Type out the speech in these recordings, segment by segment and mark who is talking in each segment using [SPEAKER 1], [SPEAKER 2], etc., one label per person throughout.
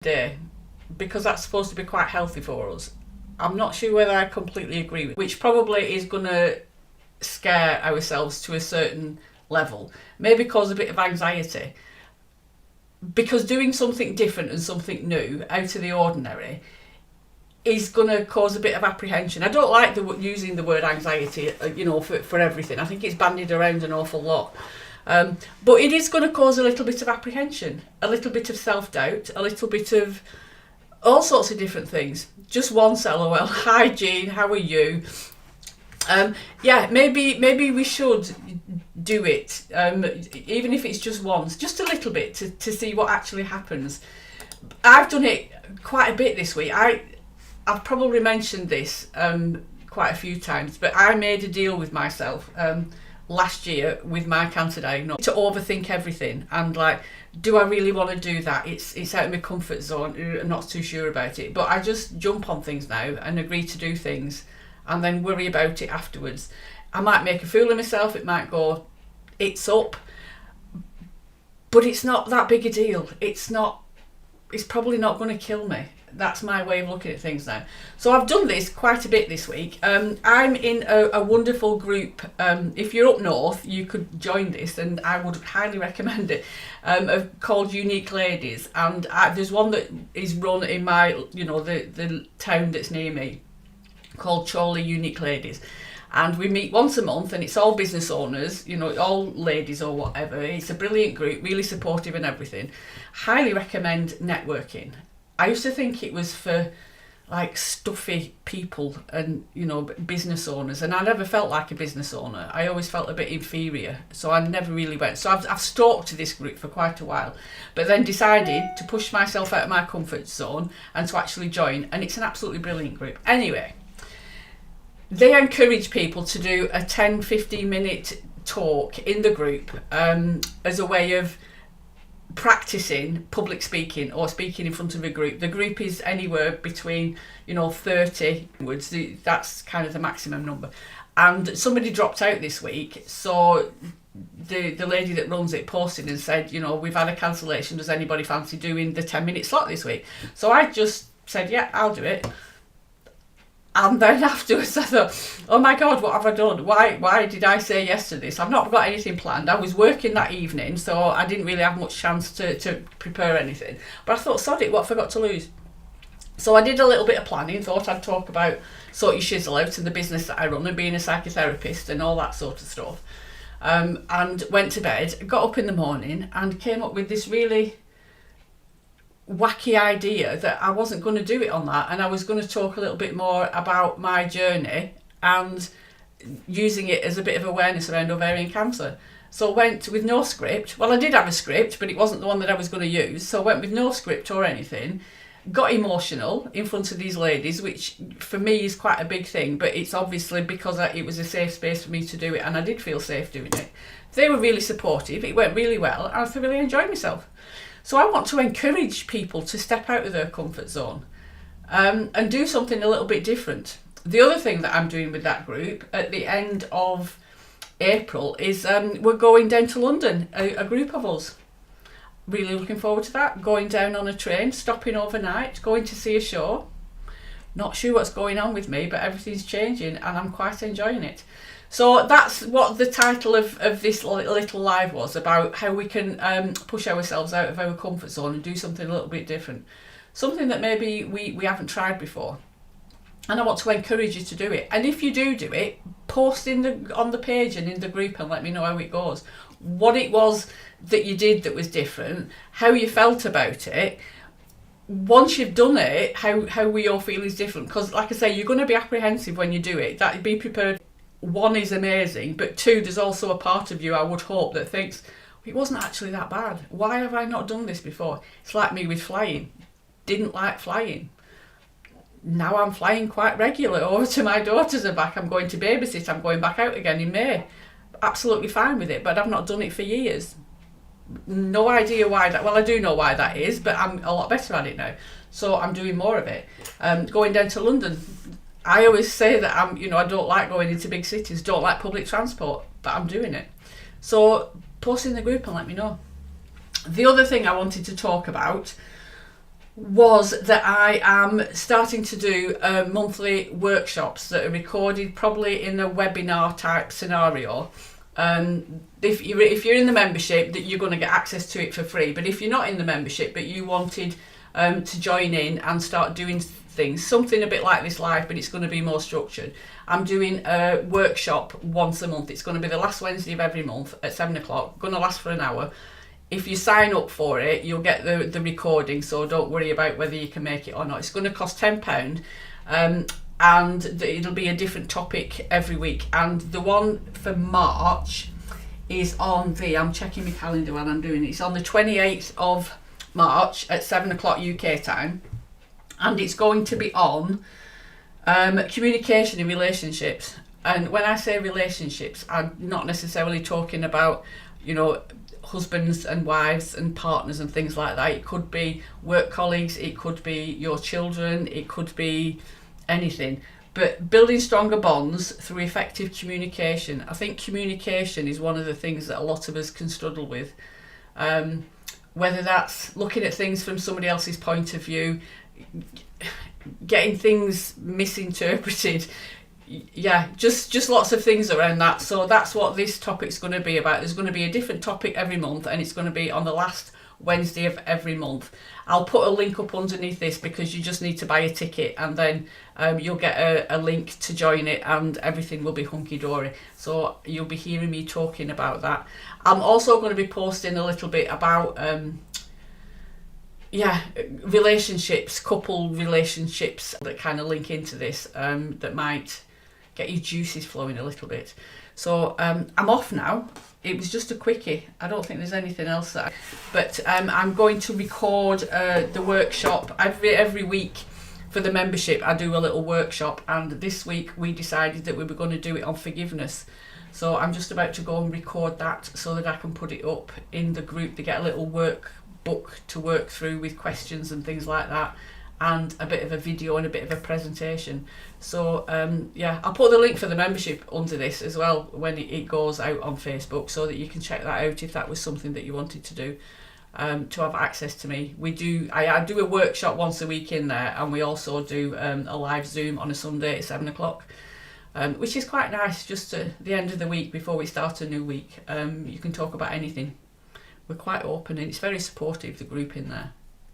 [SPEAKER 1] day, because that's supposed to be quite healthy for us. I'm not sure whether I completely agree with, which probably is going to scare ourselves to a certain level, maybe cause a bit of anxiety, because doing something different and something new out of the ordinary is going to cause a bit of apprehension. I don't like using the word anxiety, for everything. I think it's bandied around an awful lot. But it is going to cause a little bit of apprehension, a little bit of self-doubt, a little bit of all sorts of different things. Just once, LOL. Hi, Jean, how are you? Maybe we should do it, even if it's just once, just a little bit, to see what actually happens. I've done it quite a bit this week. I've probably mentioned this quite a few times, but I made a deal with myself last year with my cancer diagnosis to overthink everything, and like, do I really want to do that? It's out of my comfort zone. I'm not too sure about it, but I just jump on things now and agree to do things and then worry about it afterwards. I might make a fool of myself, it might go, it's up, but it's not that big a deal. It's probably not going to kill me. That's my way of looking at things now. So I've done this quite a bit this week. I'm in a wonderful group. If you're up north, you could join this, and I would highly recommend it. Called Unique Ladies, and there's one that is run in my, the town that's near me, called Chorley Unique Ladies. And we meet once a month, and it's all business owners, all ladies or whatever. It's a brilliant group, really supportive and everything. Highly recommend networking. I used to think it was for like stuffy people and, business owners, and I never felt like a business owner. I always felt a bit inferior, so I never really went. So I've stalked this group for quite a while, but then decided to push myself out of my comfort zone and to actually join, and it's an absolutely brilliant group. Anyway, they encourage people to do a 10-15 minute talk in the group as a way of practicing public speaking or speaking in front of a group. The group is anywhere between 30 words. That's kind of the maximum number. And somebody dropped out this week, so the lady that runs it posted and said, we've had a cancellation, does anybody fancy doing the 10-minute slot this week? So I just said, yeah, I'll do it. And then afterwards I thought, oh my God, what have I done? Why did I say yes to this? I've not got anything planned. I was working that evening, so I didn't really have much chance to prepare anything. But I thought, sod it, what have I got to lose? So I did a little bit of planning, thought I'd talk about Sort Your Shizzle Out and the business that I run and being a psychotherapist and all that sort of stuff. And went to bed, got up in the morning and came up with this really wacky idea that I wasn't going to do it on that, and I was going to talk a little bit more about my journey and using it as a bit of awareness around ovarian cancer. So I went with no script. Well, I did have a script, but it wasn't the one that I was going to use, so I went with no script or anything. Got emotional in front of these ladies, which for me is quite a big thing, but it's obviously because it was a safe space for me to do it, and I did feel safe doing it. They were really supportive, it went really well, and I thoroughly enjoyed myself. So I want to encourage people to step out of their comfort zone and do something a little bit different. The other thing that I'm doing with that group at the end of April is we're going down to London, a group of us. Really looking forward to that. Going down on a train, stopping overnight, going to see a show. Not sure what's going on with me, but everything's changing and I'm quite enjoying it. So that's what the title of this little live was, about how we can push ourselves out of our comfort zone and do something a little bit different. Something that maybe we haven't tried before. And I want to encourage you to do it. And if you do it, post on the page and in the group and let me know how it goes. What it was that you did that was different, how you felt about it. Once you've done it, how we all feel is different. Because like I say, you're going to be apprehensive when you do it. Be prepared. One is amazing, but two, there's also a part of you, I would hope, that thinks, it wasn't actually that bad. Why have I not done this before? It's like me with flying. Didn't like flying. Now I'm flying quite regular over to my daughters and back. I'm going to babysit. I'm going back out again in May. Absolutely fine with it, but I've not done it for years. No idea why that. Well, I do know why that is, but I'm a lot better at it now. So I'm doing more of it. Going down to London. I always say that I don't like going into big cities, don't like public transport, but I'm doing it. So post in the group and let me know. The other thing I wanted to talk about was that I am starting to do monthly workshops that are recorded probably in a webinar type scenario. If you're in the membership, that you're going to get access to it for free. But if you're not in the membership but you wanted to join in and start doing things, something a bit like this live, but it's going to be more structured. I'm doing a workshop once a month. It's going to be the last Wednesday of every month at 7 o'clock, going to last for an hour. If you sign up for it, you'll get the recording, so don't worry about whether you can make it or not. It's going to cost £10, and it'll be a different topic every week. And the one for March is on I'm checking my calendar when I'm doing it. It's on the 28th of March at 7 o'clock UK time, and it's going to be on communication in relationships. And when I say relationships, I'm not necessarily talking about, husbands and wives and partners and things like that. It could be work colleagues, it could be your children, it could be anything. But building stronger bonds through effective communication. I think communication is one of the things that a lot of us can struggle with. Whether that's looking at things from somebody else's point of view, getting things misinterpreted, just lots of things around that. So that's what this topic's going to be about. There's going to be a different topic every month, and it's going to be on the last Wednesday of every month. I'll put a link up underneath this because you just need to buy a ticket, and then you'll get a link to join it, and everything will be hunky-dory. So you'll be hearing me talking about that. I'm also going to be posting a little bit about relationships, couple relationships that kind of link into this, that might get your juices flowing a little bit. So I'm off now. It was just a quickie. I don't think there's anything else but I'm going to record the workshop every week for the membership. I do a little workshop, and this week we decided that we were going to do it on forgiveness. So I'm just about to go and record that so that I can put it up in the group. They get a little workbook to work through with questions and things like that, and a bit of a video and a bit of a presentation. So I'll put the link for the membership under this as well when it goes out on Facebook, so that you can check that out if that was something that you wanted to do, to have access to me. I do a workshop once a week in there, and we also do a live Zoom on a Sunday at 7 o'clock, which is quite nice, just at the end of the week before we start a new week. You can talk about anything. We're quite open, and it's very supportive, the group in there.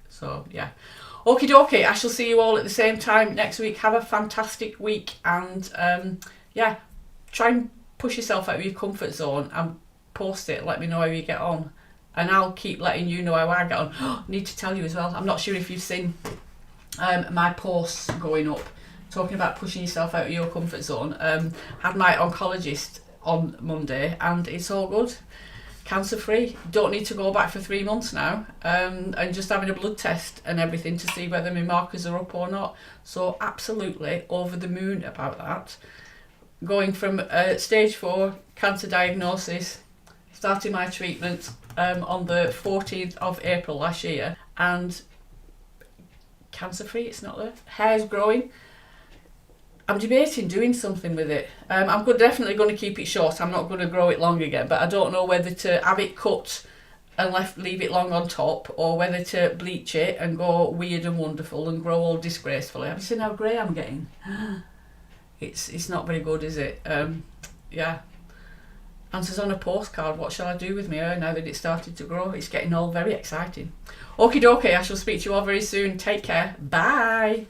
[SPEAKER 1] So yeah. Okie dokie, I shall see you all at the same time next week. Have a fantastic week, and try and push yourself out of your comfort zone and post it. Let me know how you get on, and I'll keep letting you know how I get on. Need to tell you as well, I'm not sure if you've seen my posts going up talking about pushing yourself out of your comfort zone. Had my oncologist on Monday, and it's all good. Cancer free, don't need to go back for 3 months now, and just having a blood test and everything to see whether my markers are up or not. So absolutely over the moon about that. Going from stage 4 cancer diagnosis, starting my treatment on the 14th of April last year, and cancer free, it's not there. Hair's growing. I'm debating doing something with it. I'm definitely going to keep it short. I'm not going to grow it long again, but I don't know whether to have it cut and leave it long on top, or whether to bleach it and go weird and wonderful and grow all disgracefully. Have you seen how grey I'm getting? It's not very good, is it? Answers on a postcard. What shall I do with my hair now that it started to grow? It's getting all very exciting. Okie dokie, I shall speak to you all very soon. Take care. Bye.